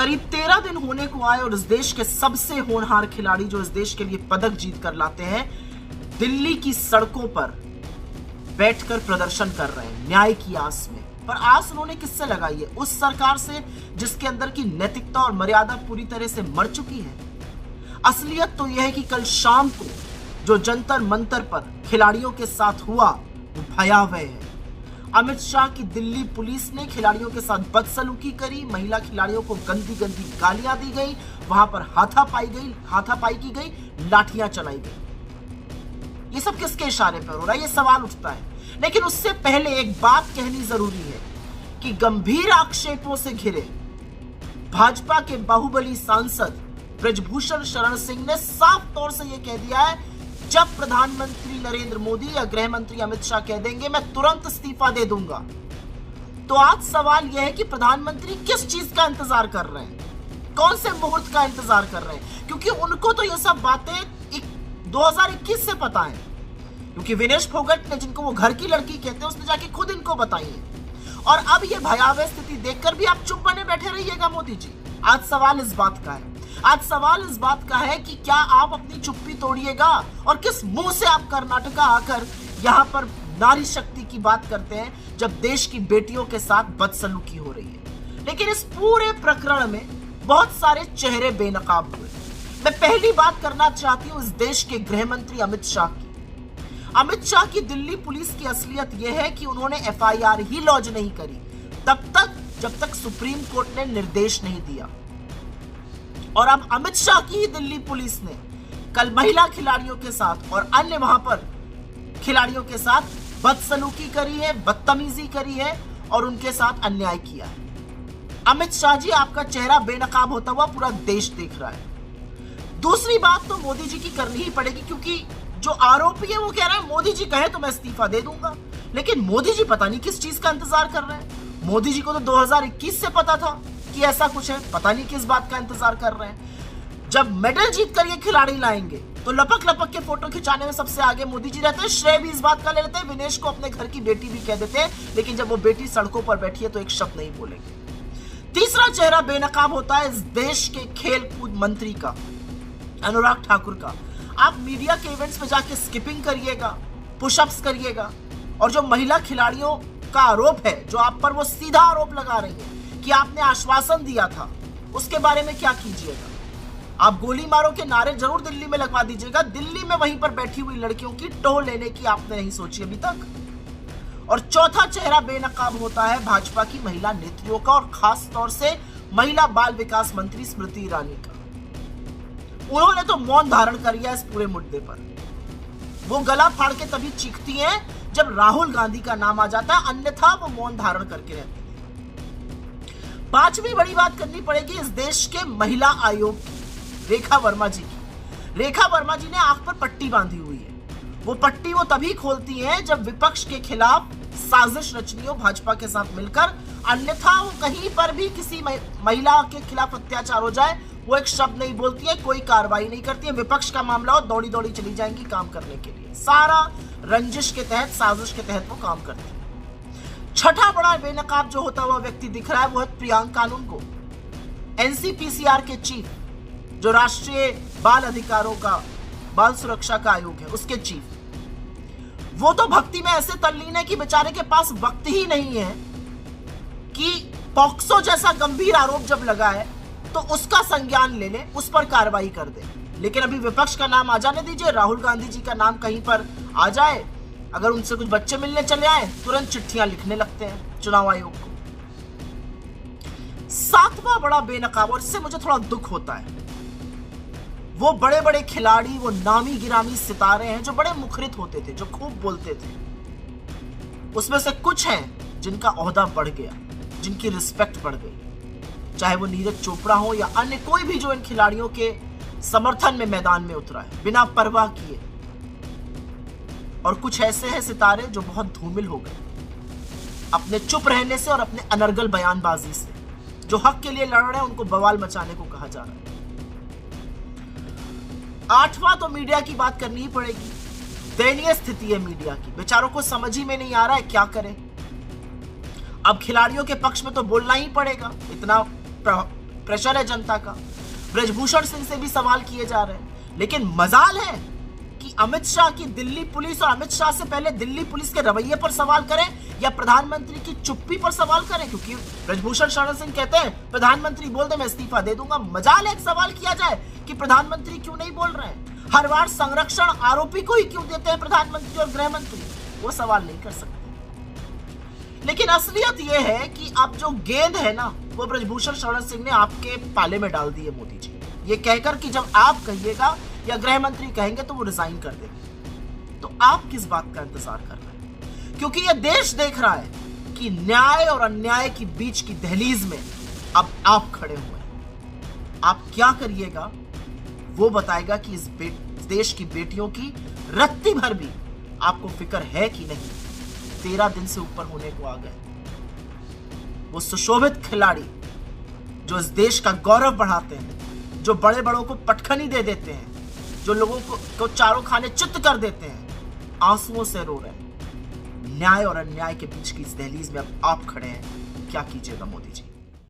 करीब 13 दिन होने को आए और इस देश के सबसे होनहार खिलाड़ी जो इस देश के लिए पदक जीत कर लाते हैं, दिल्ली की सड़कों पर बैठकर प्रदर्शन कर रहे हैं न्याय की आस में। पर आस उन्होंने किससे लगाई है? उस सरकार से जिसके अंदर की नैतिकता और मर्यादा पूरी तरह से मर चुकी है। असलियत तो यह है कि कल शाम को जो जंतर मंतर पर खिलाड़ियों के साथ हुआ वो भयावह है। अमित शाह की दिल्ली पुलिस ने खिलाड़ियों के साथ बदसलूकी करी, महिला खिलाड़ियों को गंदी गंदी गालियां दी गई, वहां पर हाथापाई की गई, लाठियां चलाई गई। ये सब किसके इशारे पर हो रहा है? ये सवाल उठता है। लेकिन उससे पहले एक बात कहनी जरूरी है कि गंभीर आक्षेपों से घिरे भाजपा के बाहुबली सांसद ब्रजभूषण शरण सिंह ने साफ तौर से यह कह दिया है, जब प्रधानमंत्री नरेंद्र मोदी या गृह मंत्री अमित शाह कह देंगे मैं तुरंत इस्तीफा दे दूंगा। तो आज सवाल यह है कि प्रधानमंत्री किस चीज का इंतजार कर रहे हैं, कौन से मुहूर्त का इंतजार कर रहे हैं? क्योंकि उनको तो ये सब बातें 2021 से पता है, क्योंकि विनेश फोगट ने, जिनको वो घर की लड़की कहते हैं, उसने जाके खुद इनको बताई है। और अब ये भयावह स्थिति देखकर भी आप चुप बने बैठे रहिएगा मोदी जी? आज सवाल इस बात का है। आज सवाल इस बात का है कि क्या आप अपनी चुप्पी तोड़िएगा और किस मुंह से आप कर्नाटका आकर यहां पर नारी शक्ति की बात करते हैं जब देश की बेटियों के साथ बदसलूकी हो रही है। लेकिन इस पूरे प्रकरण में बहुत सारे चेहरे बेनकाब हुए। मैं पहली बात करना चाहती हूं इस देश के गृह मंत्री अमित शाह की। अमित शाह की दिल्ली पुलिस की असलियत यह है कि उन्होंने एफआईआर ही लॉन्च नहीं करी तब तक जब तक सुप्रीम कोर्ट ने निर्देश नहीं दिया। और अब अमित शाह की ही दिल्ली पुलिस ने कल महिला खिलाड़ियों के साथ और अन्य वहां पर खिलाड़ियों के साथ बदसलूकी करी है, बदतमीजी करी है और उनके साथ अन्याय किया है। अमित शाह जी, आपका चेहरा बेनकाब होता हुआ पूरा देश देख रहा है। दूसरी बात तो मोदी जी की करनी ही पड़ेगी, क्योंकि जो आरोपी है वो कह रहा है मोदी जी कहे तो मैं इस्तीफा दे दूंगा। लेकिन मोदी जी पता नहीं किस चीज का इंतजार कर रहे हैं। मोदी जी को तो 2021 से पता था कि ऐसा कुछ है, पता नहीं किस बात का इंतजार कर रहे हैं। जब मेडल जीत कर ये खिलाड़ी लाएंगे तो लपक लपक के फोटो खिंचाने में सबसे आगे मोदी जी रहते हैं। श्रेय भी इस बात का ले लेते हैं, विनेश को अपने घर की बेटी भी कह देते हैं, लेकिन जब वो बेटी सड़कों पर बैठी है तो एक शब्द नहीं बोलेंगे। तीसरा चेहरा बेनकाब होता है इस देश के खेल कूद मंत्री का, अनुराग ठाकुर का। आप मीडिया के इवेंट्स में जाके स्किपिंग करिएगा, पुशअप्स करिएगा, और जो महिला खिलाड़ियों का आरोप है, जो आप पर वो सीधा आरोप लगा रही है कि आपने आश्वासन दिया था, उसके बारे में क्या कीजिएगा? आप गोली मारो के नारे जरूर दिल्ली में लगवा दीजिएगा। दिल्ली में वहीं पर बैठी हुई लड़कियों की टोह लेने की आपने नहीं सोची अभी तक। और चौथा चेहरा बेनकाब होता है भाजपा की महिला नेत्रियों का, और खास तौर से महिला बाल विकास मंत्री स्मृति ईरानी का। उन्होंने तो मौन धारण कर लिया इस पूरे मुद्दे पर। वो गला फाड़ के तभी चीखती हैं जब राहुल गांधी का नाम आ जाता है, अन्यथा वो मौन धारण करके रहती है। पांचवी बड़ी बात करनी पड़ेगी इस देश के महिला आयोग की, रेखा वर्मा जी की। रेखा वर्मा जी ने आंख पर पट्टी बांधी हुई है। वो पट्टी वो तभी खोलती हैं जब विपक्ष के खिलाफ साजिश रचनी हो भाजपा के साथ मिलकर, अन्यथा वो कहीं पर भी किसी महिला के खिलाफ अत्याचार हो जाए वो एक शब्द नहीं बोलती है, कोई कार्रवाई नहीं करती है। विपक्ष का मामला हो दौड़ी दौड़ी चली जाएंगी काम करने के लिए। सारा रंजिश के तहत, साजिश के तहत वो काम करती है। छठा बड़ा बेनकाब जो होता हुआ व्यक्ति दिख रहा है वो है प्रियांक कानून को, एनसीपीसीआर के चीफ, जो राष्ट्रीय बाल अधिकारों का, बाल सुरक्षा का आयोग है, उसके चीफ। वो तो भक्ति में ऐसे तल्लीन है कि बेचारे के पास वक्त ही नहीं है कि पॉक्सो जैसा गंभीर आरोप जब लगा है तो उसका संज्ञान ले ले, उस पर कार्रवाई कर दे। लेकिन अभी विपक्ष का नाम आ जाने दीजिए, राहुल गांधी जी का नाम कहीं पर आ जाए, अगर उनसे कुछ बच्चे मिलने चले आए तुरंत चिट्ठियां लिखने लगते हैं चुनाव आयोग को। सातवां बड़ा बेनकाब, और इससे मुझे थोड़ा दुख होता है, वो बड़े बड़े खिलाड़ी, वो नामी गिरामी सितारे हैं जो बड़े मुखरित होते थे, जो खूब बोलते थे। उसमें से कुछ हैं जिनका ओहदा बढ़ गया, जिनकी रिस्पेक्ट बढ़ गई, चाहे वो नीरज चोपड़ा हो या अन्य कोई भी जो इन खिलाड़ियों के समर्थन में मैदान में उतरा है बिना परवाह किए। और कुछ ऐसे हैं सितारे जो बहुत धूमिल हो गए अपने चुप रहने से और अपने अनर्गल बयानबाजी से। जो हक के लिए लड़ रहे हैं उनको बवाल मचाने को कहा जा रहा है। आठवां तो मीडिया की बात करनी ही पड़ेगी। दयनीय स्थिति है मीडिया की, बेचारों को समझ ही में नहीं आ रहा है क्या करें। अब खिलाड़ियों के पक्ष में तो बोलना ही पड़ेगा, इतना प्रेशर है जनता का। ब्रजभूषण सिंह से भी सवाल किए जा रहे हैं, लेकिन मजाल है कि अमित शाह की दिल्ली पुलिस और अमित शाह से पहले दिल्ली पुलिस के रवैये पर सवाल करें या प्रधानमंत्री की चुप्पी पर सवाल करें, क्योंकि ब्रजभूषण शरण सिंह कहते हैं प्रधानमंत्री बोल दे मैं इस्तीफा दे दूंगा। मजाल है एक सवाल किया जाए कि प्रधानमंत्री क्यों नहीं बोल रहे हैं। हर बार संरक्षण आरोपी को ही क्यों देते हैं प्रधानमंत्री और गृह मंत्री, वो सवाल नहीं कर सकते। लेकिन असलियत यह है कि अब जो गेंद है ना वो ब्रजभूषण शरण सिंह ने आपके पाले में डाल दी है मोदी जी, ये कहकर कि जब आप कहिएगा या गृह मंत्री कहेंगे तो वो रिजाइन कर देंगे। तो आप किस बात का इंतजार कर रहे हैं? क्योंकि ये देश देख रहा है कि न्याय और अन्याय के बीच की दहलीज में अब आप खड़े हुए हैं। आप क्या करिएगा वो बताएगा कि इस देश की बेटियों की रत्ती भर भी आपको फिक्र है कि नहीं। 13 दिन से ऊपर होने को आ गए। वो सुशोभित खिलाड़ी जो इस देश का गौरव बढ़ाते हैं, जो बड़े बड़ों को पटखनी दे देते हैं, जो लोगों को चारों खाने चित्त कर देते हैं, आंसुओं से रो रहे हैं। न्याय और अन्याय के बीच की इस दहलीज में अब आप खड़े हैं, क्या कीजिएगा मोदी जी?